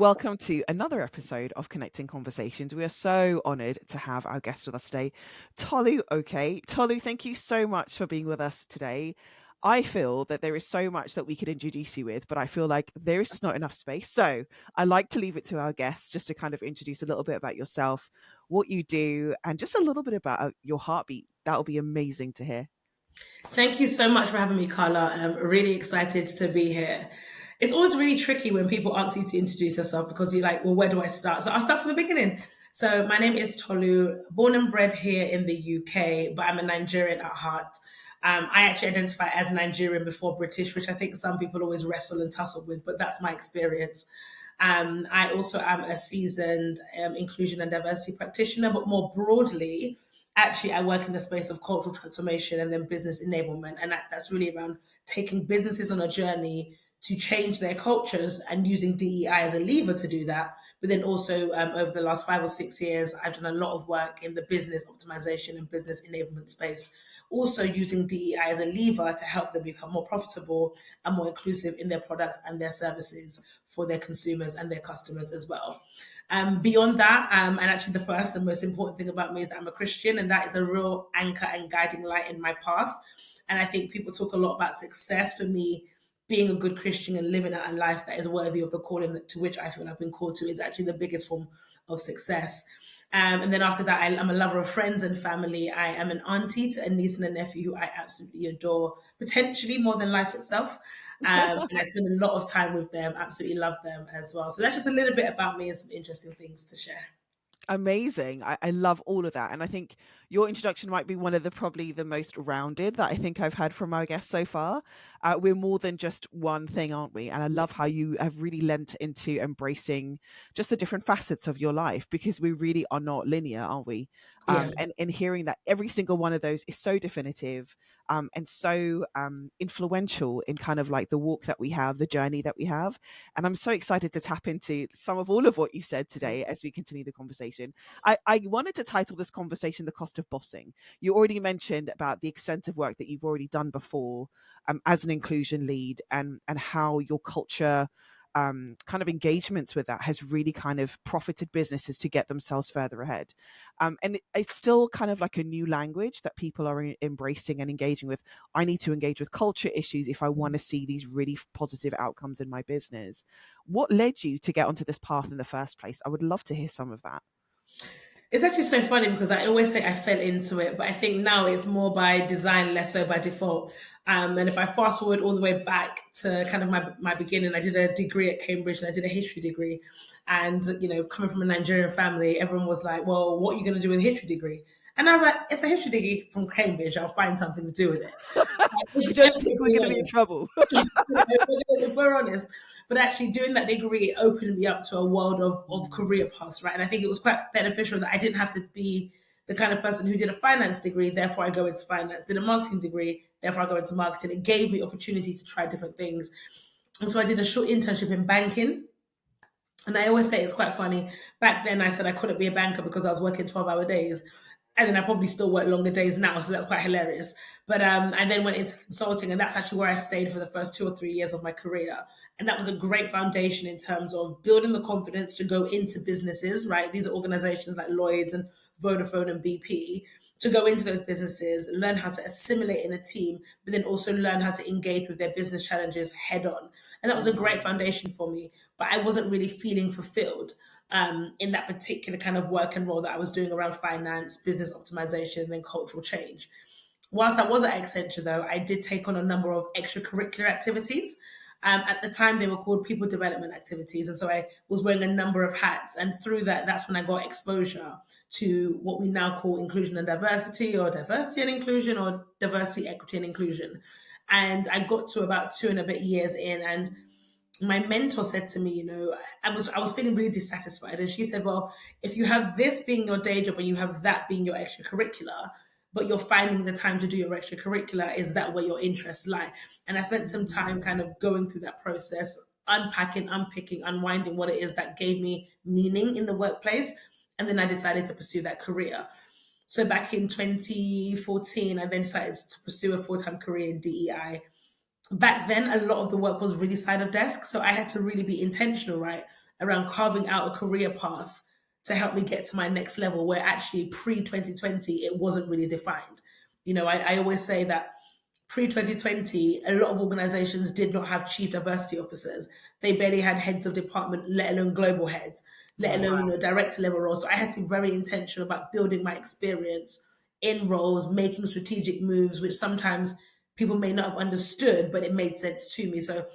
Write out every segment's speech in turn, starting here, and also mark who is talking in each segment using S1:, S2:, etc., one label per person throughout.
S1: Welcome to another episode of Connecting Conversations. We are so honoured to have our guest with us today, Tolu Oke. Tolu, thank you so much for being with us today. I feel that there is so much that we could introduce you with, but I feel like there is just not enough space. So I like to leave it to our guests just to kind of introduce a little bit about yourself, what you do, and just a little bit about your heartbeat. That will be amazing to hear.
S2: Thank you so much for having me, Carla. I'm really excited to be here. It's always really tricky when people ask you to introduce yourself because you're like, well, where do I start? So I'll start from the beginning. So my name is Tolu, born and bred here in the UK, but I'm a Nigerian at heart. I actually identify as Nigerian before British, which I think some people always wrestle and tussle with, but that's my experience. I also am a seasoned inclusion and diversity practitioner, but more broadly, actually, I work in the space of cultural transformation and then business enablement. And that's really around taking businesses on a journey to change their cultures and using DEI as a lever to do that. But then also, over the last 5 or 6 years, I've done a lot of work in the business optimization and business enablement space, also using DEI as a lever to help them become more profitable and more inclusive in their products and their services for their consumers and their customers as well. Beyond that, and actually the first and most important thing about me is that I'm a Christian, and that is a real anchor and guiding light in my path. And I think people talk a lot about success. For me, being a good Christian and living out a life that is worthy of the calling to which I feel I've been called to is actually the biggest form of success. And then after that, I'm a lover of friends and family. I am an auntie to a niece and a nephew who I absolutely adore, potentially more than life itself. And I spend a lot of time with them, absolutely love them as well. So that's just a little bit about me and some interesting things to share.
S1: Amazing. I love all of that. And I think your introduction might be one of the probably the most rounded that I think I've had from our guests so far. We're more than just one thing, aren't we? And I love how you have really lent into embracing just the different facets of your life because we really are not linear, aren't we?
S2: Yeah.
S1: And hearing that every single one of those is so definitive and so influential in kind of like the walk that we have, the journey that we have. And I'm so excited to tap into some of all of what you said today as we continue the conversation. I wanted to title this conversation The Cost of Bossing. You already mentioned about the extensive work that you've already done before as an inclusion lead and how your culture kind of engagements with that has really kind of profited businesses to get themselves further ahead. And it's still kind of like a new language that people are embracing and engaging with. I need to engage with culture issues if I want to see these really positive outcomes in my business. What led you to get onto this path in the first place? I would love to hear some of that.
S2: It's actually so funny because I always say I fell into it, but I think now it's more by design, less so by default. And if I fast forward all the way back to kind of my beginning, I did a degree at Cambridge and I did a history degree. And, coming from a Nigerian family, everyone was like, well, what are you going to do with a history degree? And I was like, it's a history degree from Cambridge. I'll find something to do with it.
S1: You don't
S2: If
S1: think we're
S2: we're
S1: going to be in
S2: honest.
S1: trouble?
S2: If we're honest. But actually doing that degree opened me up to a world of career paths, right? And I think it was quite beneficial that I didn't have to be the kind of person who did a finance degree, therefore I go into finance, did a marketing degree, therefore I go into marketing. It gave me opportunity to try different things. And so I did a short internship in banking. And I always say it's quite funny. Back then, I said I couldn't be a banker because I was working 12-hour days. And then I probably still work longer days now. So that's quite hilarious. But I then went into consulting, and that's actually where I stayed for the first 2 or 3 years of my career. And that was a great foundation in terms of building the confidence to go into businesses, right? These are organizations like Lloyd's and Vodafone and BP, to go into those businesses, learn how to assimilate in a team, but then also learn how to engage with their business challenges head on. And that was a great foundation for me. But I wasn't really feeling fulfilled in that particular kind of work and role that I was doing around finance, business optimization, and then cultural change. Whilst I was at Accenture, though, I did take on a number of extracurricular activities. At the time, they were called people development activities. And so I was wearing a number of hats. And through that, that's when I got exposure to what we now call inclusion and diversity, or diversity and inclusion, or diversity, equity, and inclusion. And I got to about 2 and a bit years in, and my mentor said to me, I was feeling really dissatisfied. And she said, well, if you have this being your day job and you have that being your extracurricular, but you're finding the time to do your extracurricular, is that where your interests lie? And I spent some time kind of going through that process, unpacking, unpicking, unwinding what it is that gave me meaning in the workplace. And then I decided to pursue that career. So back in 2014, I then decided to pursue a full-time career in DEI. Back then, a lot of the work was really side of desk. So I had to really be intentional, right, around carving out a career path to help me get to my next level, where actually pre 2020 it wasn't really defined. I always say that pre 2020, a lot of organizations did not have chief diversity officers. They barely had heads of department, let alone global heads, let
S1: Right.
S2: alone director level roles. So I had to be very intentional about building my experience in roles, making strategic moves, which sometimes people may not have understood, but it made sense to me. So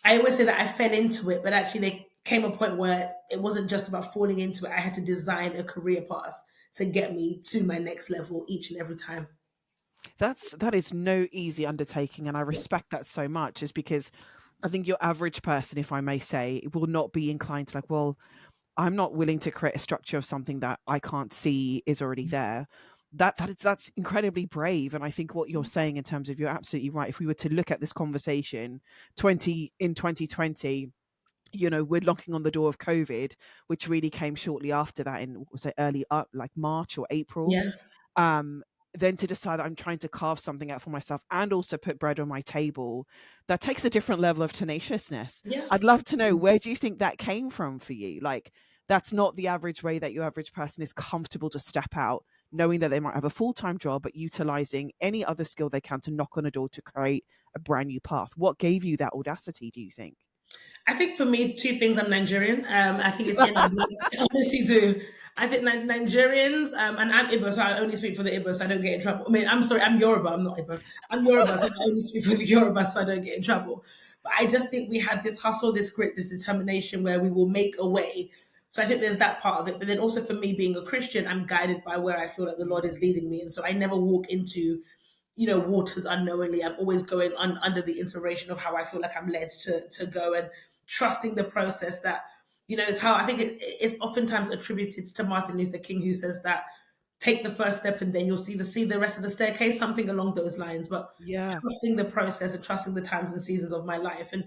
S2: I always say that I fell into it, but actually there came a point where it wasn't just about falling into it. I had to design a career path to get me to my next level each and every time.
S1: That is no easy undertaking, and I respect that so much. Is because I think your average person, if I may say, will not be inclined to like, well, I'm not willing to create a structure of something that I can't see is already there. That's incredibly brave, and I think what you're saying in terms of, you're absolutely right. If we were to look at this conversation 2020, we're knocking on the door of COVID, which really came shortly after that, in, was it early up like March or April.
S2: Yeah,
S1: um then to decide that I'm trying to carve something out for myself and also put bread on my table, that takes a different level of tenaciousness.
S2: yeah.
S1: I'd love to know, where do you think that came from for you? Like, that's not the average way that your average person is comfortable to step out, knowing that they might have a full-time job, but utilizing any other skill they can to knock on a door to create a brand new path. What gave you that audacity, do you think?
S2: I think for me, two things. I'm Nigerian. I think it's innate. I honestly do. I think Nigerians, and I'm Igbo, so I only speak for the Igbo, so I don't get in trouble. I mean, I'm sorry, I'm Yoruba. I'm not Igbo. I'm Yoruba, so I only speak for the Yoruba, so I don't get in trouble. But I just think we have this hustle, this grit, this determination where we will make a way. So I think there's that part of it. But then also for me, being a Christian, I'm guided by where I feel like the Lord is leading me, and so I never walk into waters unknowingly. I'm always going under the inspiration of how I feel like I'm led to go, and trusting the process. That is how I think it's oftentimes attributed to Martin Luther King, who says that take the first step and then you'll see the rest of the staircase, something along those lines. But
S1: Yeah.
S2: trusting the process and trusting the times and seasons of my life. And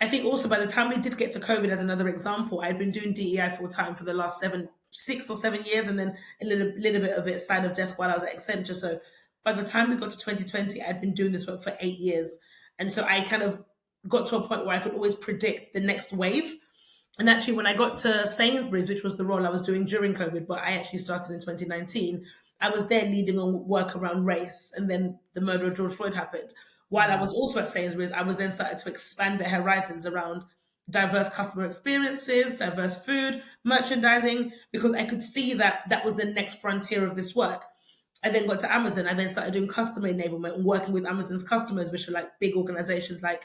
S2: I think also by the time we did get to COVID, as another example, I'd been doing DEI full time for the last 6 or 7 years, and then a little bit of it side of desk while I was at Accenture. So by the time we got to 2020, I'd been doing this work for 8 years, and so I kind of got to a point where I could always predict the next wave. And actually, when I got to Sainsbury's, which was the role I was doing during COVID, but I actually started in 2019, I was there leading on work around race. And then the murder of George Floyd happened. While I
S1: Yeah.
S2: was also at Sainsbury's, I was then started to expand their horizons around diverse customer experiences, diverse food, merchandising, because I could see that that was the next frontier of this work. I then got to Amazon. I then started doing customer enablement and working with Amazon's customers, which are like big organizations like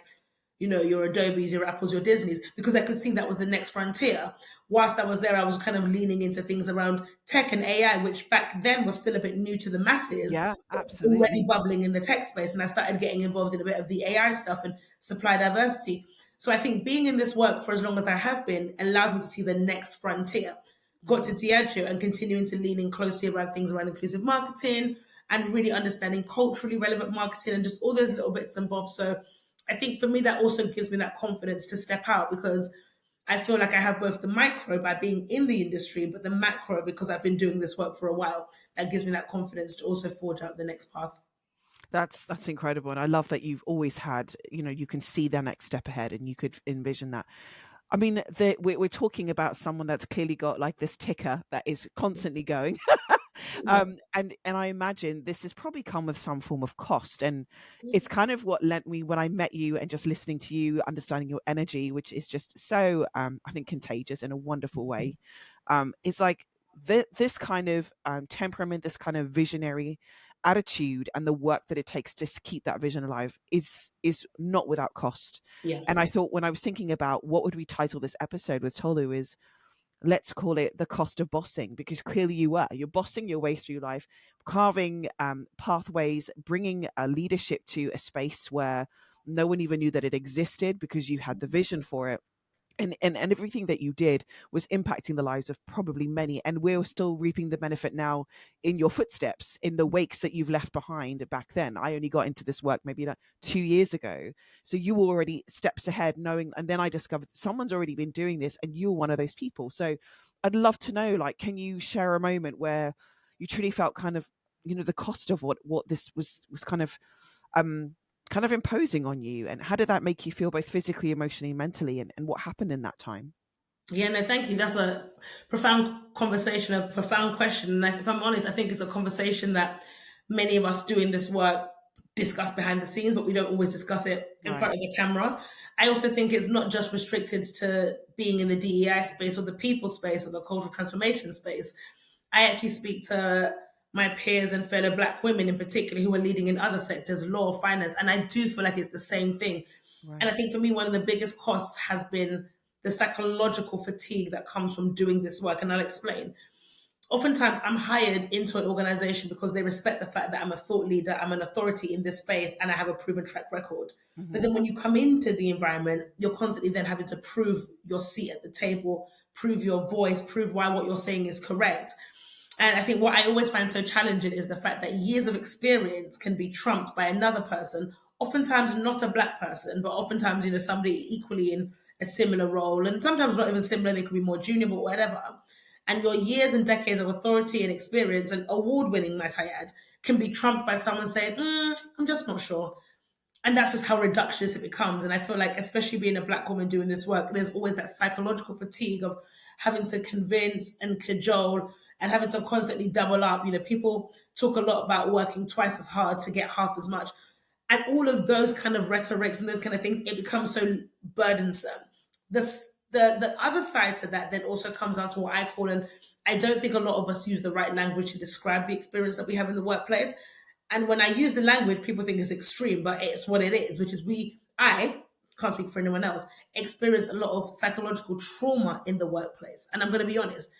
S2: your Adobes, your Apples, your Disneys, because I could see that was the next frontier. Whilst I was there, I was kind of leaning into things around tech and AI, which back then was still a bit new to the masses,
S1: Yeah,
S2: but already
S1: absolutely.
S2: bubbling in the tech space. And I started getting involved in a bit of the AI stuff and supply diversity. So I think being in this work for as long as I have been allows me to see the next frontier. Got to Diageo and continuing to lean in closely around things around inclusive marketing and really understanding culturally relevant marketing and just all those little bits and bobs. So I think for me, that also gives me that confidence to step out, because I feel like I have both the micro by being in the industry, but the macro because I've been doing this work for a while. That gives me that confidence to also forge out the next path.
S1: That's incredible, and I love that you've always had, you can see the next step ahead, and you could envision that. I mean, we're talking about someone that's clearly got like this ticker that is constantly going. And I imagine this has probably come with some form of cost, and it's kind of what lent me, when I met you and just listening to you, understanding your energy, which is just so, I think, contagious in a wonderful way. It's like this kind of temperament, this kind of visionary attitude, and the work that it takes to keep that vision alive is not without cost.
S2: Yeah,
S1: And I thought, when I was thinking about what would we title this episode with Tolu, is let's call it the cost of bossing, because clearly you're bossing your way through life, carving pathways, bringing leadership to a space where no one even knew that it existed, because you had the vision for it. And everything that you did was impacting the lives of probably many, and we're still reaping the benefit now in your footsteps, in the wakes that you've left behind. Back then, I only got into this work maybe like 2 years ago, so you were already steps ahead, knowing. And then I discovered someone's already been doing this, and you're one of those people. So I'd love to know, like, can you share a moment where you truly felt kind of, the cost of what this was um kind of imposing on you, and how did that make you feel, both physically, emotionally, mentally, and what happened in that time?
S2: Yeah, no, thank you. That's a profound conversation, a profound question. And if I'm honest, I think it's a conversation that many of us doing this work discuss behind the scenes, but we don't always discuss it in
S1: Right.
S2: front of the camera. I also think it's not just restricted to being in the DEI space or the people space or the cultural transformation space. I actually speak to my peers and fellow Black women in particular who are leading in other sectors, law, finance, and I do feel like it's the same thing. And
S1: Right.
S2: I think for me, one of the biggest costs has been the psychological fatigue that comes from doing this work. And I'll explain. Oftentimes, I'm hired into an organization because they respect the fact that I'm a thought leader, I'm an authority in this space, and I have a proven track record. But
S1: Hmm.
S2: then when you come into the environment, you're constantly then having to prove your seat at the table, prove your voice, prove why what you're saying is correct. And I think what I always find so challenging is the fact that years of experience can be trumped by another person, oftentimes not a Black person, but oftentimes, somebody equally in a similar role. And sometimes not even similar, they could be more junior, but whatever. And your years and decades of authority and experience, and award winning, might I add, can be trumped by someone saying, I'm just not sure. And that's just how reductionist it becomes. And I feel like, especially being a Black woman doing this work, there's always that psychological fatigue of having to convince and cajole and having to constantly double up. People talk a lot about working twice as hard to get half as much. And all of those kind of rhetorics and those kind of things, it becomes so burdensome. The other side to that then also comes down to what I call, and I don't think a lot of us use the right language to describe the experience that we have in the workplace. And when I use the language, people think it's extreme, but it's what it is, which is I can't speak for anyone else, experience a lot of psychological trauma in the workplace. And I'm going to be honest,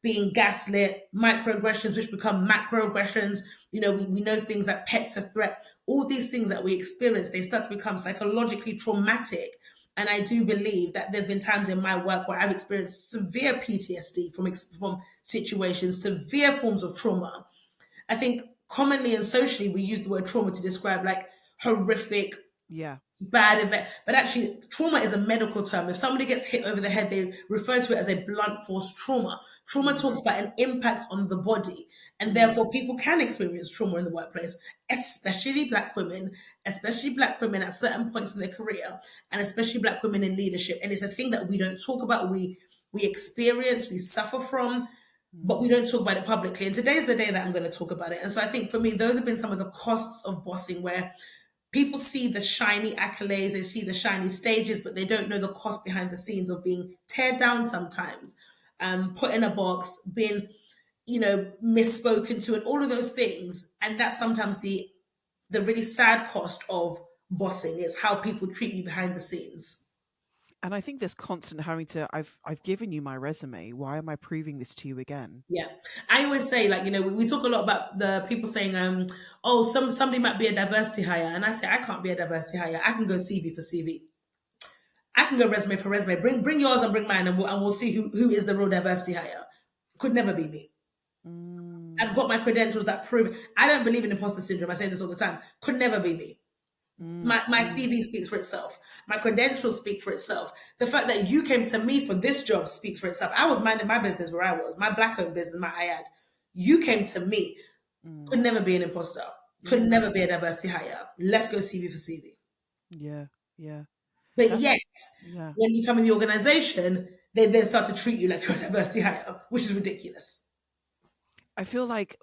S2: being gaslit, microaggressions, which become macroaggressions. We know things like pet to threat, all these things that we experience, they start to become psychologically traumatic. And I do believe that there's been times in my work where I've experienced severe PTSD from situations, severe forms of trauma. I think commonly and socially we use the word trauma to describe like horrific,
S1: Yeah.
S2: bad event. But actually, trauma is a medical term. If somebody gets hit over the head, they refer to it as a blunt force trauma. Trauma
S1: Mm.
S2: talks about an impact on the body. And
S1: Mm.
S2: therefore, people can experience trauma in the workplace, especially Black women at certain points in their career, and especially Black women in leadership. And it's a thing that we don't talk about. We experience, we suffer from, but we
S1: Mm.
S2: don't talk about it publicly. And today's the day that I'm going to talk about it. And so I think for me, those have been some of the costs of bossing, where people see the shiny accolades, they see the shiny stages, but they don't know the cost behind the scenes of being teared down sometimes, put in a box, being, misspoken to, and all of those things. And that's sometimes the really sad cost of bossing. It's how people treat you behind the scenes.
S1: And I think there's constant having to. I've given you my resume. Why am I proving this to you again?
S2: Yeah, I always say, like, we talk a lot about the people saying, oh, somebody might be a diversity hire, and I say I can't be a diversity hire. I can go CV for CV. I can go resume for resume. Bring yours and bring mine, and we'll see who is the real diversity hire. Could never be me. I've
S1: Mm.
S2: got my credentials that prove. I don't believe in imposter syndrome. I say this all the time. Could never be me.
S1: Mm.
S2: My
S1: Mm.
S2: CV speaks for itself. My credentials speak for itself. The fact that you came to me for this job speaks for itself. I was minding my business where I was, my Black owned business, my IAD. You came to me. Could
S1: Mm.
S2: never be an imposter. Could
S1: Mm.
S2: never be a diversity hire. Let's go CV for CV.
S1: Yeah. Yeah.
S2: But
S1: That's
S2: yet,
S1: yeah.
S2: when you come in the organization, they then start to treat you like you're a diversity hire, which is ridiculous.
S1: I feel like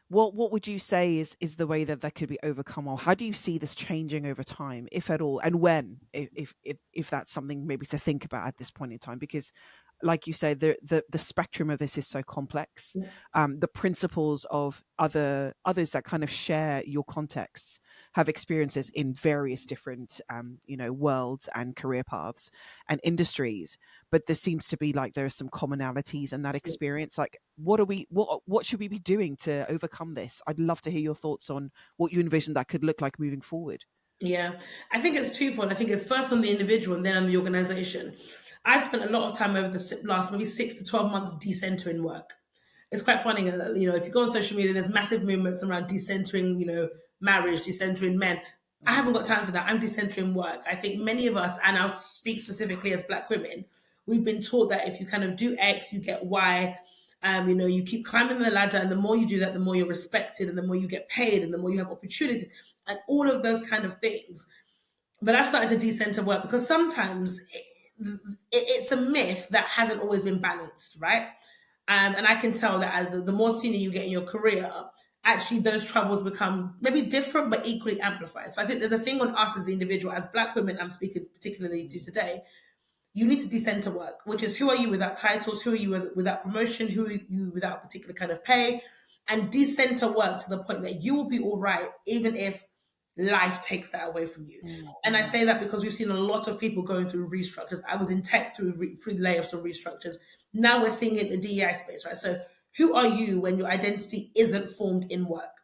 S1: what would you say is the way that that could be overcome, or how do you see this changing over time, if at all, and when, if that's something maybe to think about at this point in time? Because, like you say, the spectrum of this is so complex. The principles of others that kind of share your contexts have experiences in various different worlds and career paths and industries, but there seems to be like there are some commonalities in that experience. Like, what should we be doing to overcome this? I'd love to hear your thoughts on what you envision that could look like moving forward.
S2: Yeah, I think it's twofold. I think it's first on the individual and then on the organization. I spent a lot of time over the last maybe 6 to 12 months decentering work. It's quite funny, if you go on social media, there's massive movements around decentering, marriage, decentering men. I
S1: Mm.
S2: haven't got time for that. I'm decentering work. I think many of us, and I'll speak specifically as Black women, we've been taught that if you kind of do X, you get Y. You keep climbing the ladder, and the more you do that, the more you're respected, and the more you get paid, and the more you have opportunities, and all of those kind of things. But I've started to decenter work because sometimes it's a myth that hasn't always been balanced, right? And I can tell that as the more senior you get in your career, actually those troubles become maybe different but equally amplified. So I think there's a thing on us as the individual, as Black women, I'm speaking particularly to today. You need to decenter work, which is who are you without titles, who are you without promotion, who are you without particular kind of pay, and decenter work to the point that you will be all right, even if life takes that away from you. And I
S1: Mm-hmm.
S2: say that because we've seen a lot of people going through restructures. I was in tech through layoffs and restructures. Now we're seeing it in the DEI space, right? So who are you when your identity isn't formed in work?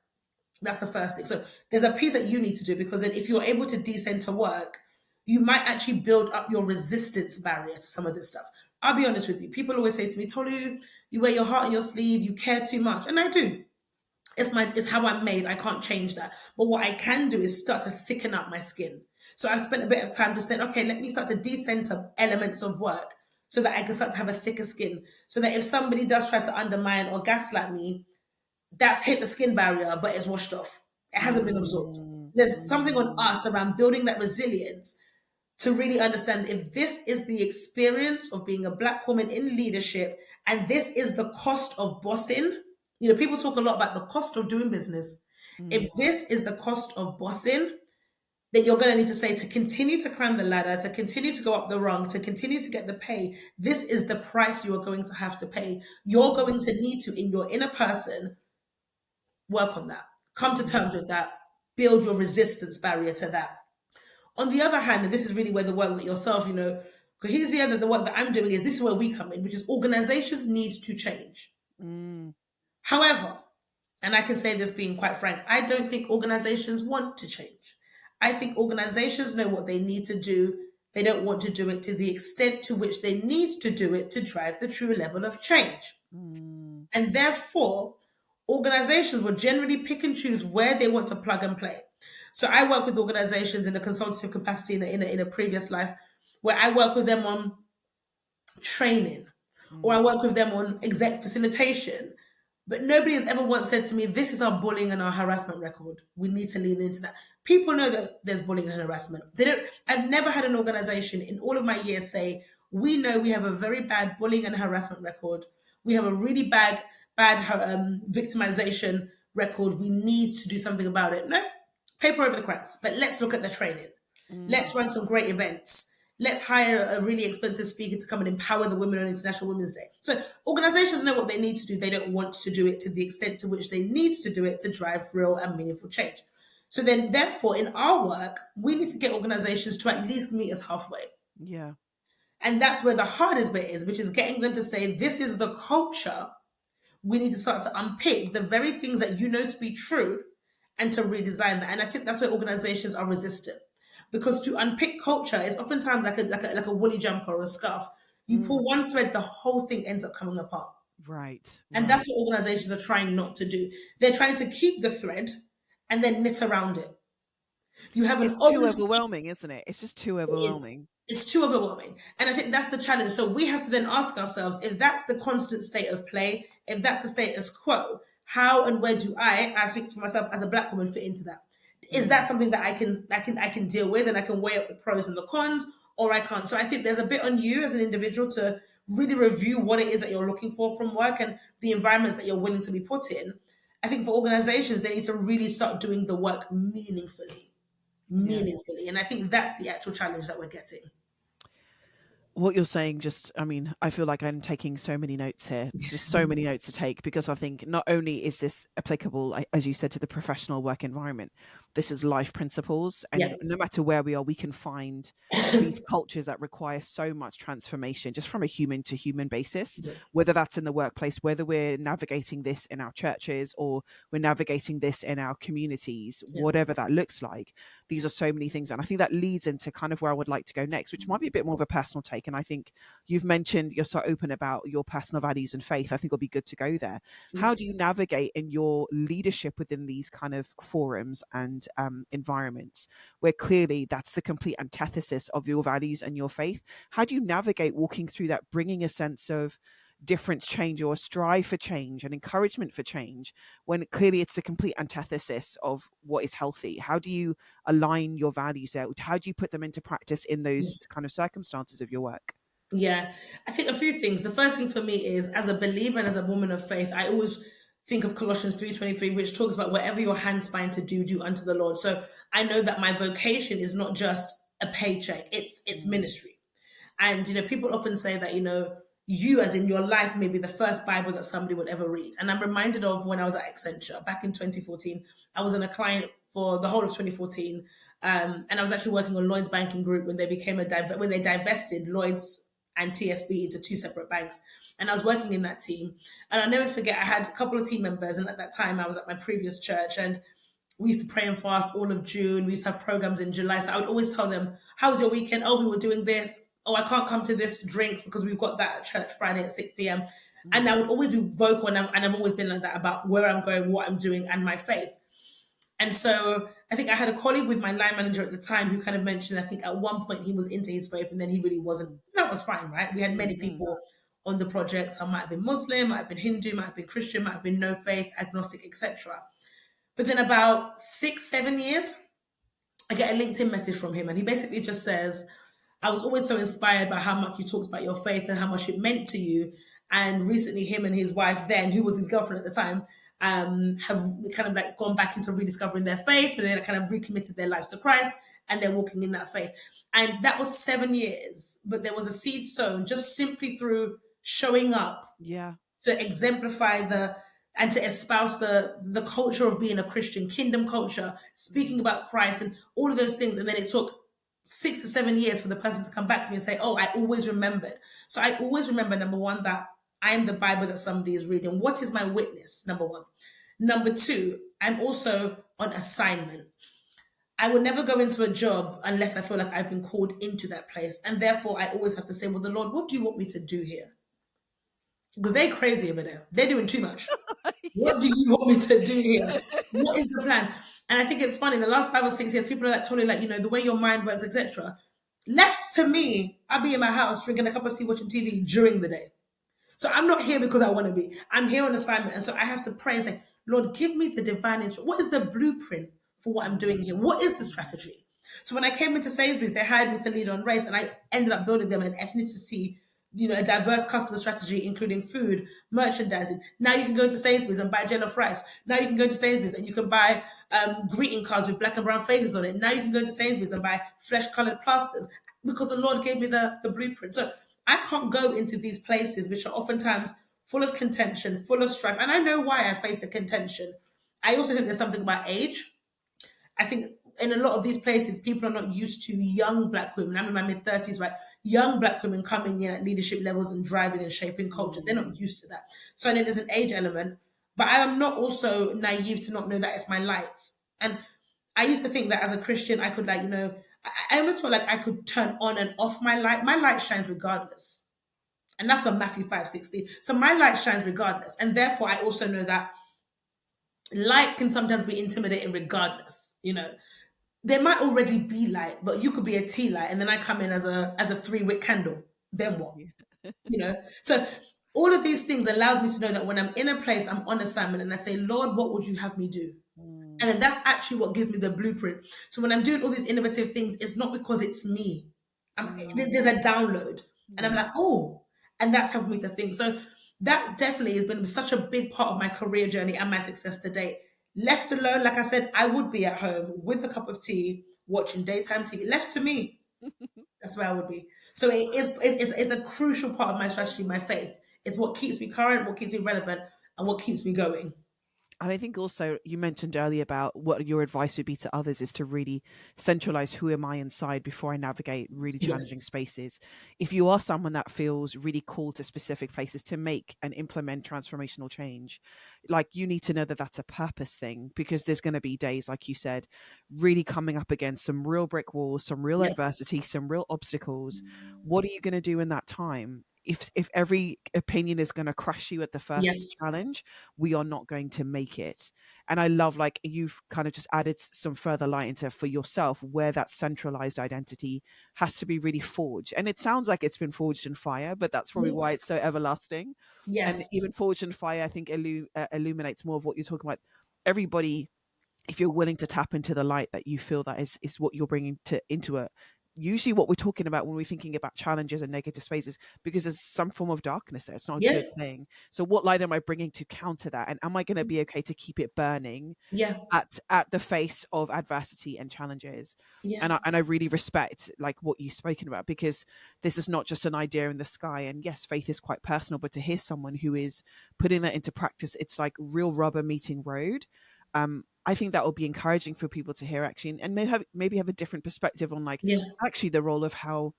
S2: That's the first thing. So there's a piece that you need to do, because then if you're able to decenter work, you might actually build up your resistance barrier to some of this stuff. I'll be honest with you. People always say to me, Tolu, you wear your heart on your sleeve, you care too much. And I do. It's how I'm made. I can't change that. But what I can do is start to thicken up my skin. So I've spent a bit of time just saying, okay, let me start to decenter elements of work so that I can start to have a thicker skin. So that if somebody does try to undermine or gaslight me, that's hit the skin barrier, but it's washed off. It hasn't been absorbed. There's something on
S1: Mm-hmm.
S2: us around building that resilience to really understand if this is the experience of being a Black woman in leadership and this is the cost of bossing. You know, people talk a lot about the cost of doing business. If this is the cost of bossing, then you're going to need to say, to continue to climb the ladder, to continue to go up the rung, to continue to get the pay, this is the price you are going to have to pay. You're going to need to, in your inner person, work on that. Come to terms with that. Build your resistance barrier to that. On the other hand, and this is really where the work that yourself, Cohesia, that the work that I'm doing is, this is where we come in, which is organizations need to change.
S1: Mm-hmm.
S2: However, and I can say this being quite frank, I don't think organizations want to change. I think organizations know what they need to do. They don't want to do it to the extent to which they need to do it to drive the true level of change. And therefore, organizations will generally pick and choose where they want to plug and play. So I work with organizations in a consultative capacity in a previous life, where I work with them on training, or I work with them on exec facilitation. But nobody has ever once said to me, this is our bullying and our harassment record. We need to lean into that. People know that there's bullying and harassment. They don't, I've never had an organization in all of my years say, we know we have a very bad bullying and harassment record. We have a really bad victimization record. We need to do something about it. No, paper over the cracks. But let's look at the training. Let's run some great events. Let's hire a really expensive speaker to come and empower the women on International Women's Day. So organizations know what they need to do. They don't want to do it to the extent to which they need to do it to drive real and meaningful change. So then, therefore, in our work, we need to get organizations to at least meet us halfway.
S1: Yeah.
S2: And that's where the hardest bit is, which is getting them to say, this is the culture. We need to start to unpick the very things that you know to be true and to redesign that. And I think that's where organizations are resistant. Because to unpick culture is oftentimes like a woolly jumper or a scarf. You
S1: Mm.
S2: pull one thread, the whole thing ends up coming apart.
S1: Right.
S2: And that's
S1: Right.
S2: what organizations are trying not to do. They're trying to keep the thread and then knit around it. You have an
S1: It's too
S2: honest
S1: overwhelming, isn't it? It's just too
S2: is
S1: overwhelming.
S2: it's too overwhelming. And I think that's the challenge. So we have to then ask ourselves, if that's the constant state of play, if that's the status quo, how and where do I speak for myself as a Black woman, fit into that? Is that
S1: Mm.
S2: something that I can deal with, and I can weigh up the pros and the cons, or I can't? So I think there's a bit on you as an individual to really review what it is that you're looking for from work and the environments that you're willing to be put in. I think for organizations, they need to really start doing the work meaningfully,
S1: Yeah.
S2: meaningfully. And I think that's the actual challenge that we're getting.
S1: What you're saying, just, I mean, I feel like I'm taking so many notes here, just so many notes to take, because I think not only is this applicable, as you said, to the professional work environment, this is life principles.
S2: Yeah.
S1: And no matter where we are, we can find these cultures that require so much transformation just from a human to human basis,
S2: Yeah.
S1: whether that's in the workplace, whether we're navigating this in our churches or we're navigating this in our communities,
S2: Yeah.
S1: whatever that looks like. These are so many things. And I think that leads into kind of where I would like to go next, which might be a bit more of a personal take. And I think you've mentioned you're so open about your personal values and faith. I think it'll be good to go there. How do you
S2: Yes.
S1: navigate in your leadership within these kind of forums and environments where clearly that's the complete antithesis of your values and your faith? How do you navigate walking through that, bringing a sense of difference, change, or strive for change and encouragement for change when clearly it's the complete antithesis of what is healthy? How do you align your values there? How do you put them into practice in those kind of circumstances of your work?
S2: Yeah, I think a few things. The first thing for me is, as a believer and as a woman of faith, I always think of Colossians 3:23, which talks about whatever your hands find to do, do unto the Lord. So I know that my vocation is not just a paycheck; it's
S1: Mm,
S2: ministry. And people often say that you, as in your life, may be the first Bible that somebody would ever read. And I'm reminded of when I was at Accenture back in 2014. I was in a client for the whole of 2014, and I was actually working on Lloyd's Banking Group when they became when they divested Lloyd's and TSB into two separate banks. And I was working in that team. And I'll never forget, I had a couple of team members, and at that time I was at my previous church, and we used to pray and fast all of June. We used to have programs in July. So I would always tell them, how was your weekend? Oh, we were doing this. Oh, I can't come to this drinks because we've got that at church Friday at 6 p.m. And
S1: mm,
S2: I would always be vocal, and I've always been like that about where I'm going, what I'm doing, and my faith. And so I think I had a colleague with my line manager at the time who kind of mentioned, I think at one point he was into his faith and then he really wasn't. That was fine, right? We had many
S1: mm,
S2: people on the project. Some might have been Muslim, might have been Hindu, might have been Christian, might have been no faith, agnostic, etc. But then about 6, 7 years, I get a LinkedIn message from him, and he basically just says, I was always so inspired by how much you talked about your faith and how much it meant to you. And recently, him and his wife, then, who was his girlfriend at the time, have kind of like gone back into rediscovering their faith, and they kind of recommitted their lives to Christ, and they're walking in that faith. And that was 7 years, but there was a seed sown just simply through showing up
S1: yeah.
S2: to exemplify and to espouse the culture of being a Christian, kingdom culture, speaking
S1: Mm,
S2: about Christ and all of those things. And then it took 6 to 7 years for the person to come back to me and say, "Oh, I always remembered." So I always remember, number one, that I am the Bible that somebody is reading. What is my witness? Number one. Number two, I'm also on assignment. I will never go into a job unless I feel like I've been called into that place. And therefore, I always have to say, well, the Lord, what do you want me to do here? Because they're crazy over there. They're doing too much.
S1: yeah.
S2: What do you want me to do here? What is the plan? And I think it's funny. The last 5 or 6 years, people are like totally like, the way your mind works, etc. Left to me, I'll be in my house drinking a cup of tea, watching TV during the day. So I'm not here because I want to be. I'm here on assignment. And so I have to pray and say, Lord, give me the divine instruction. What is the blueprint for what I'm doing
S1: Mm,
S2: here? What is the strategy? So when I came into Sainsbury's, they hired me to lead on race, and I ended up building them an ethnicity, a diverse customer strategy, including food, merchandising. Now you can go to Sainsbury's and buy jollof rice. Now you can go to Sainsbury's and you can buy greeting cards with black and brown faces on it. Now you can go to Sainsbury's and buy flesh-colored plasters because the Lord gave me the blueprint. So I can't go into these places which are oftentimes full of contention, full of strife. And I know why I face the contention. I also think there's something about age. I think in a lot of these places, people are not used to young black women. I'm in my mid 30s, right? Young black women coming in at leadership levels and driving and shaping culture. They're
S1: mm,
S2: not used to that. So I know there's an age element, but I am not also naive to not know that it's my light. And I used to think that as a Christian, I could I almost felt like I could turn on and off my light. My light shines regardless. And that's on Matthew 5:16. So my light shines regardless. And therefore, I also know that light can sometimes be intimidating regardless. There might already be light, but you could be a tea light, and then I come in as a 3 wick candle. Then what?
S1: yeah.
S2: So all of these things allows me to know that when I'm in a place, I'm on assignment, and I say, Lord, what would you have me do?
S1: Mm,
S2: And then that's actually what gives me the blueprint. So when I'm doing all these innovative things, it's not because it's me.
S1: mm,
S2: There's a download, and I'm
S1: yeah.
S2: like, oh, and that's helped me to think. So that definitely has been such a big part of my career journey and my success to date. Left alone, like I said, I would be at home with a cup of tea, watching daytime TV. Left to me, that's where I would be. So it's a crucial part of my strategy, my faith. It's what keeps me current, what keeps me relevant, and what keeps me going.
S1: And I think also you mentioned earlier about what your advice would be to others is to really centralize who am I inside before I navigate really challenging
S2: Yes.
S1: spaces. If you are someone that feels really called to specific places to make and implement transformational change, like you need to know that that's a purpose thing because there's going to be days, like you said, really coming up against some real brick walls, some real
S2: Yep.
S1: adversity, some real obstacles. What are you going to do in that time? If every opinion is going to crush you at the first
S2: Yes.
S1: challenge, we are not going to make it. And I love like you've kind of just added some further light into for yourself where that centralized identity has to be really forged. And it sounds like it's been forged in fire, but that's probably why
S2: Yes.
S1: it's so everlasting. And
S2: Yes.
S1: even forged in fire, I think illuminates more of what you're talking about. Everybody, if you're willing to tap into the light that you feel that is what you're bringing to into it, usually what we're talking about when we're thinking about challenges and negative spaces, because there's some form of darkness there. It's not a
S2: Yeah,
S1: good thing. So what light am I bringing to counter that? And am I going to be okay to keep it burning
S2: yeah,
S1: at the face of adversity and challenges?
S2: yeah,
S1: And I really respect like what you've spoken about, because this is not just an idea in the sky. And yes, faith is quite personal, but to hear someone who is putting that into practice, it's like real rubber meeting road. I think that will be encouraging for people to hear, actually, and maybe have a different perspective on like
S2: yeah,
S1: actually the role of how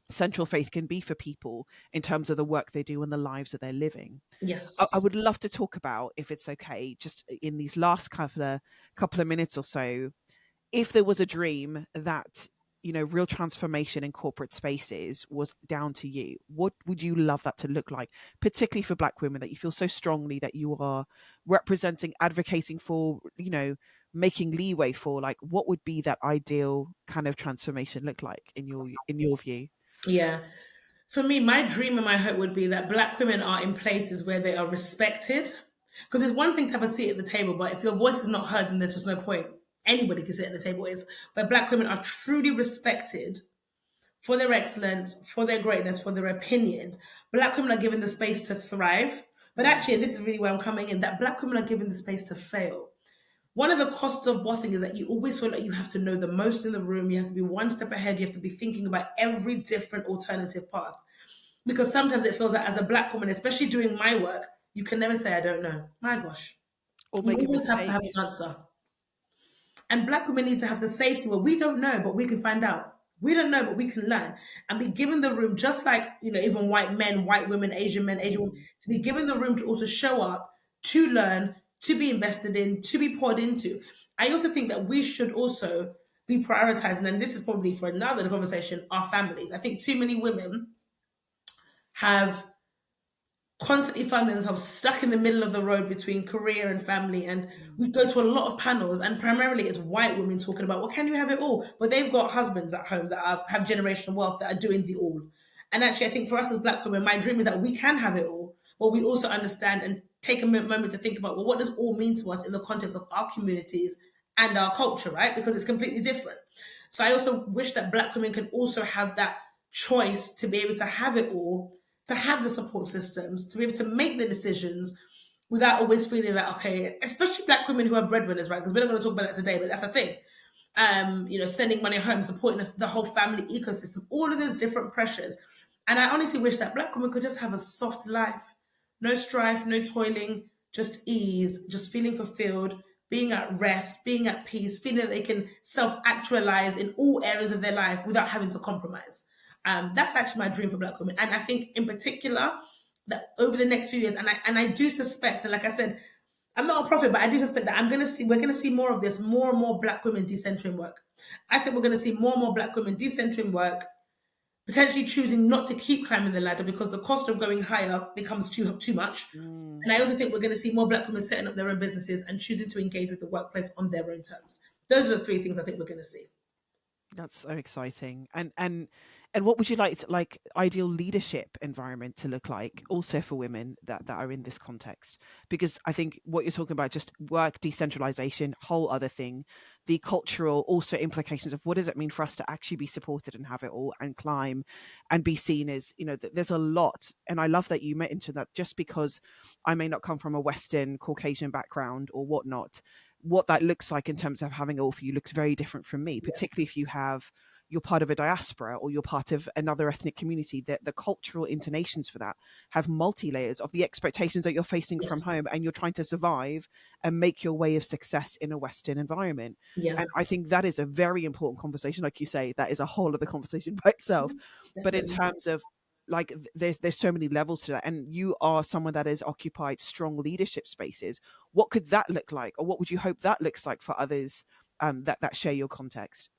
S1: central faith can be for people in terms of the work they do and the lives that they're living. I
S2: yes,
S1: would love to talk about, if it's okay, just in these last couple of minutes or so, if there was a dream that, real transformation in corporate spaces was down to you, what would you love that to look like, particularly for Black women that you feel so strongly that you are representing, advocating for, making leeway for? Like, what would be that ideal kind of transformation look like in your view?
S2: yeah. For me, my dream and my hope would be that Black women are in places where they are respected. Because there's one thing to have a seat at the table, but if your voice is not heard, then there's just no point. Anybody can sit at the table. Is where Black women are truly respected for their excellence, for their greatness, for their opinions. Black women are given the space to thrive. But
S1: Mm.
S2: actually, and this is really where I'm coming in, that Black women are given the space to fail. One of the costs of bossing is that you always feel like you have to know the most in the room. You have to be one step ahead. You have to be thinking about every different alternative path. Because sometimes it feels that as a Black woman, especially doing my work, you can never say, I don't know. My gosh.
S1: Or
S2: You
S1: make a
S2: always have to have
S1: mistake.
S2: an answer. And Black women need to have the safety where we don't know, but we can find out. We don't know, but we can learn and be given the room, just like, even white men, white women, Asian men, Asian women,
S1: Mm.
S2: to be given the room to also show up, to learn, to be invested in, to be poured into. I also think that we should also be prioritizing, and this is probably for another conversation, our families. I think too many women have constantly find themselves stuck in the middle of the road between career and family. And
S1: Mm.
S2: we go to a lot of panels, and primarily it's white women talking about, well, can you have it all? But they've got husbands at home that have generational wealth that are doing the all. And actually, I think for us as Black women, my dream is that we can have it all, but we also understand and take a moment to think about, well, what does all mean to us in the context of our communities and our culture, right? Because it's completely different. So I also wish that Black women can also have that choice to be able to have it all, to have the support systems, to be able to make the decisions without always feeling that, okay, especially Black women who are breadwinners, right? Because we're not going to talk about that today, but that's a thing. Sending money home, supporting the whole family ecosystem, all of those different pressures. And I honestly wish that Black women could just have a soft life. No strife, no toiling, just ease, just feeling fulfilled, being at rest, being at peace, feeling that they can self actualize in all areas of their life without having to compromise. That's actually my dream for Black women. And I think, in particular, that over the next few years, and I do suspect, and like I said, I'm not a prophet, but I do suspect that we're gonna see more of this, more and more Black women decentering work. I think we're gonna see more and more Black women decentering work, potentially choosing not to keep climbing the ladder because the cost of going higher becomes too much.
S1: Mm.
S2: And I also think we're going to see more Black women setting up their own businesses and choosing to engage with the workplace on their own terms. Those are the three things I think we're going to see.
S1: That's so exciting. And what would you like ideal leadership environment to look like also for women that are in this context? Because I think what you're talking about, just work decentralization, whole other thing, the cultural also implications of what does it mean for us to actually be supported and have it all and climb and be seen as, there's a lot. And I love that you mentioned that just because I may not come from a Western Caucasian background or whatnot, what that looks like in terms of having it all for you looks very different from me, particularly if you're part of a diaspora or you're part of another ethnic community. That the cultural intonations for that have multi layers of the expectations that you're facing from
S2: Yes.
S1: home, and you're trying to survive and make your way of success in a Western environment.
S2: Yeah,
S1: And I think that is a very important conversation. Like you say, that is a whole other conversation by itself. But in
S2: definitely.
S1: terms of like there's so many levels to that, and you are someone that has occupied strong leadership spaces. What could that look like, or what would you hope that looks like for others that share your context?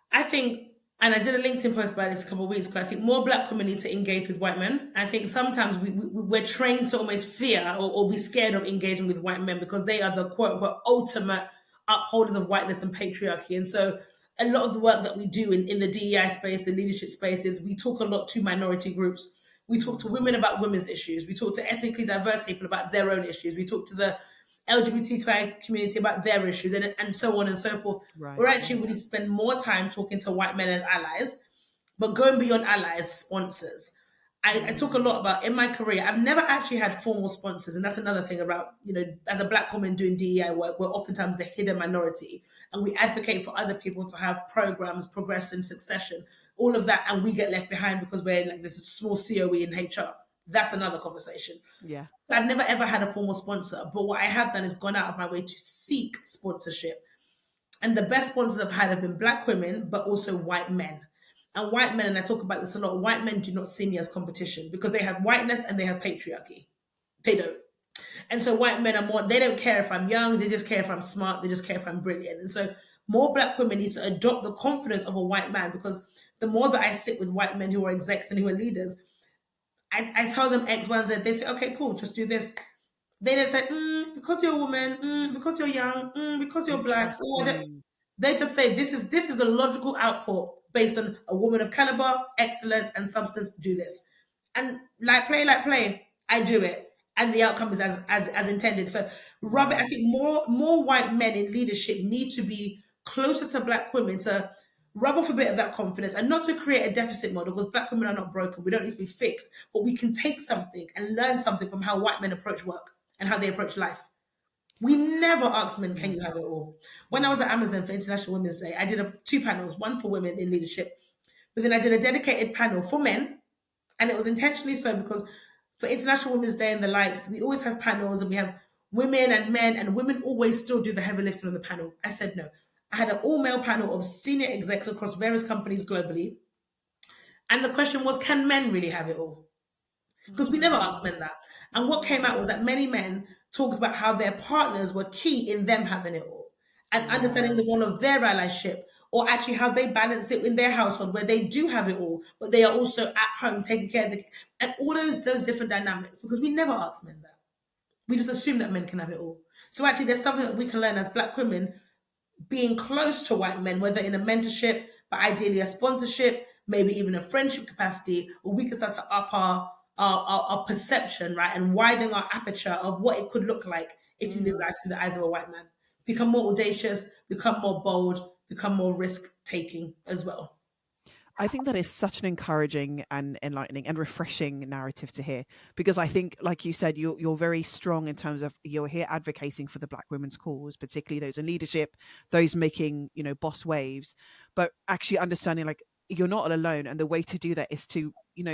S2: I think, and I did a LinkedIn post about this a couple of weeks ago. I think more Black women need to engage with white men. I think sometimes we're trained to almost fear or be scared of engaging with white men because they are the quote unquote ultimate upholders of whiteness and patriarchy. And so a lot of the work that we do in the DEI space, the leadership spaces, we talk a lot to minority groups. We talk to
S1: Mm.
S2: women about women's issues. We talk to ethnically diverse people about their own issues. We talk to the LGBTQI community about their issues, and so on and so forth. We're
S1: Right.
S2: actually really spend more time talking to white men as allies, but going beyond allies, sponsors. I talk a
S1: Mm.
S2: lot about in my career. I've never actually had formal sponsors, and that's another thing about, as a black woman doing DEI work, we're oftentimes the hidden minority, and we advocate for other people to have programs progress in succession, all of that, and we get left behind because we're like this small COE in HR. That's another conversation.
S1: Yeah.
S2: I've never ever had a formal sponsor, but what I have done is gone out of my way to seek sponsorship. And the best sponsors I've had have been black women, but also white men. And white men, and I talk about this a lot, white men do not see me as competition because they have whiteness and they have patriarchy. They don't. And so white men are more, they don't care if I'm young, they just care if I'm smart, they just care if I'm brilliant. And so more black women need to adopt the confidence of a white man, because the more that I sit with white men who are execs and who are leaders, I tell them X, Y, and Z. They say, okay, cool, just do this. They don't say, because you're a woman, because you're young, because you're black. Oh,
S1: Interesting.
S2: they just say this is the logical output based on a woman of caliber, excellence, and substance. Do this, and like play. I do it, and the outcome is as intended. So, Robert, I
S1: Wow.
S2: think more white men in leadership need to be closer to black women to rub off a bit of that confidence, and not to create a deficit model, because black women are not broken. We don't need to be fixed, but we can take something and learn something from how white men approach work and how they approach life. We never asked men, can
S1: Yeah.
S2: you have it all? When I
S1: Yeah.
S2: was at Amazon for International Women's Day, I did two panels, one for women in leadership, but then I did a dedicated panel for men. And it was intentionally so because for International Women's Day and the likes, we always have panels and we have women and men, and women always still do the heavy lifting on the panel. I said no. I had an all male panel of senior execs across various companies globally. And the question was, can men really have it all? Because we never asked
S1: Mm.
S2: men that. And what came
S1: Mm.
S2: out was that many men talked about how their partners were key in them having it all, and understanding
S1: Wow.
S2: the role of their allyship, or actually how they balance it in their household where they do have it all, but they are also at home taking care of the, and all those different dynamics. Because we never ask men that. We just assume that men can have it all. So actually, there's something that we can learn as black women, being close to white men, whether in a mentorship, but ideally a sponsorship, maybe even a friendship capacity, where we can start to up our perception, right, and widen our aperture of what it could look like if you live
S1: Mm.
S2: life through the eyes of a white man. Become more audacious, become more bold, become more risk taking as well.
S1: I think that is such an encouraging and enlightening and refreshing narrative to hear, because I think, like you said, you're very strong in terms of you're here advocating for the Black women's cause, particularly those in leadership, those making boss waves, but actually understanding like you're not alone, and the way to do that is to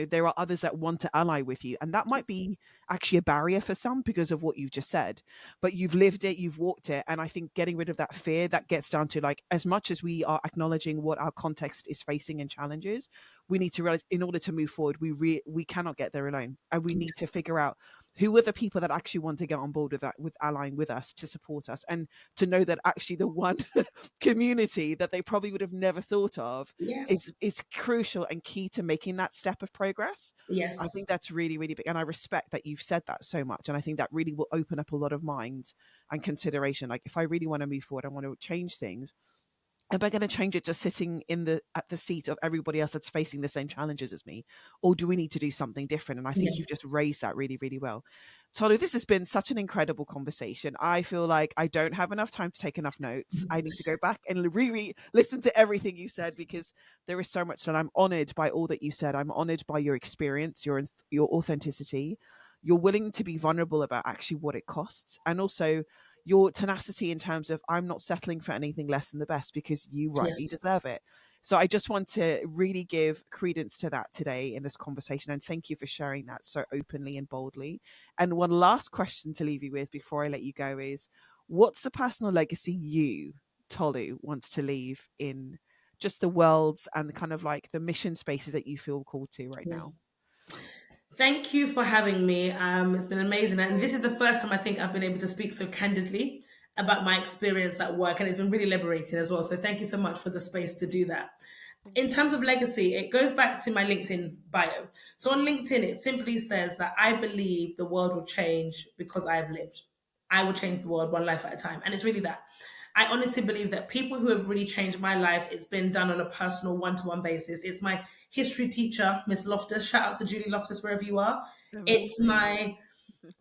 S1: there are others that want to ally with you, and that might be actually a barrier for some because of what you've just said, but you've lived it, you've walked it, and I think getting rid of that fear, that gets down to like, as much as we are acknowledging what our context is facing and challenges, we need to realize in order to move forward, we cannot get there alone, and we need to
S2: Yes.
S1: figure out who are the people that actually want to get on board with that, with allying with us to support us, and to know that actually the one community that they probably would have never thought of
S2: Yes.
S1: is crucial and key to making that step of progress. I
S2: Yes.
S1: think that's really, really big. And I respect that you've said that so much. And I think that really will open up a lot of minds and consideration. Like, if I really want to move forward, I want to change things, am I going to change it just sitting in the at the seat of everybody else that's facing the same challenges as me, or do we need to do something different? And I think
S2: Yeah.
S1: you've just raised that really, really well. Tolu, this has been such an incredible conversation. I feel like I don't have enough time to take enough notes. I need to go back and listen to everything you said, because there is so much, and I'm honored by all that you said. I'm honored by your experience, your authenticity. You're willing to be vulnerable about actually what it costs, and also your tenacity in terms of, I'm not settling for anything less than the best, because you rightly
S2: Yes.
S1: deserve it. So I just want to really give credence to that today in this conversation, and thank you for sharing that so openly and boldly. And one last question to leave you with before I let you go is, what's the personal legacy you, Tolu, wants to leave in just the worlds and the kind of like the mission spaces that you feel called to right
S2: Yeah.
S1: now?
S2: Thank you for having me. It's been amazing. And this is the first time I think I've been able to speak so candidly about my experience at work. And it's been really liberating as well. So thank you so much for the space to do that. In
S1: Thank you.
S2: terms of legacy, it goes back to my LinkedIn bio. So on LinkedIn, it simply says that I believe the world will change because I've lived. I will change the world one life at a time. And it's really that. I honestly believe that people who have really changed my life, it's been done on a personal one-to-one basis. It's my history teacher, Miss Loftus. Shout out to Julie Loftus, wherever you are. It's
S1: Amazing.
S2: my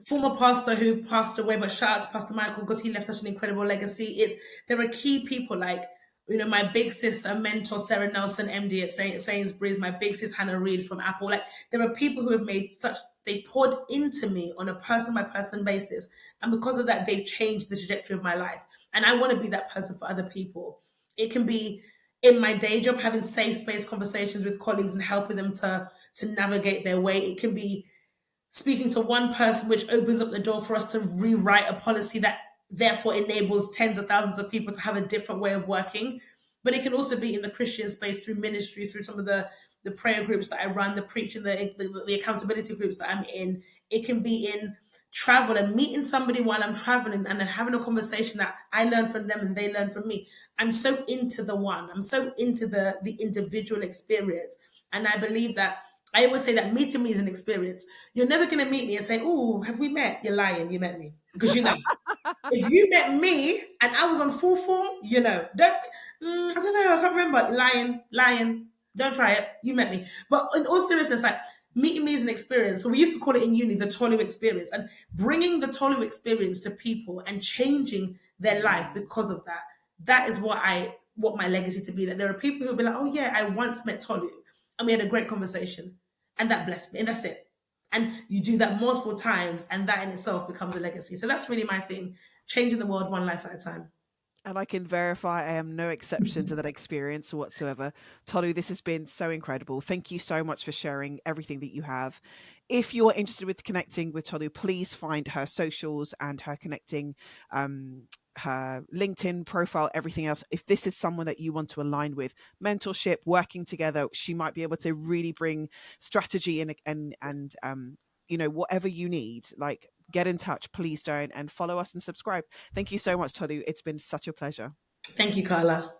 S2: former pastor who passed away, but shout out to Pastor Michael because he left such an incredible legacy. It's there are key people like my big sis and mentor Sarah Nelson, MD at Sainsbury's, my big sis Hannah Reid from Apple. Like there are people who have made such they poured into me on a person by person basis, and because of that, they've changed the trajectory of my life. And I want to be that person for other people. It can be in my day job having safe space conversations with colleagues and helping them to navigate their way. It can be speaking to one person, which opens up the door for us to rewrite a policy that therefore enables tens of thousands of people to have a different way of working. But it can also be in the Christian space through ministry, through some of the prayer groups that I run, the preaching, the accountability groups that I'm in. It can be in travel and meeting somebody while I'm traveling and then having a conversation that I learn from them and they learn from me. I'm so into the one. I'm so into the individual experience. And I believe that I always say that meeting me is an experience. You're never going to meet me and say, "Oh, have we met?" You're lying. You met me because you know. If you met me and I was on full form, don't. I don't know. I can't remember. Lying, lying. Don't try it. You met me. But in all seriousness, like meeting me is an experience. So we used to call it in uni the Tolu experience, and bringing the Tolu experience to people and changing their life
S1: Mm.
S2: because of that. That is what my legacy to be. That there are people who'll be like, "Oh yeah, I once met Tolu, and we had a great conversation, and that blessed me, and that's it." And you do that multiple times, and that in itself becomes a legacy. So that's really my thing, changing the world one life at a time.
S1: And I can verify I am no exception to that experience whatsoever. Tolu, this has been so incredible. Thank you so much for sharing everything that you have. If you're interested with connecting with Tolu, please find her socials and her connecting, her LinkedIn profile, everything else. If this is someone that you want to align with, mentorship, working together, she might be able to really bring strategy and whatever you need, like get in touch, please don't, and follow us and subscribe. Thank you so much, Tolu. It's been such a pleasure.
S2: Thank you, Carla.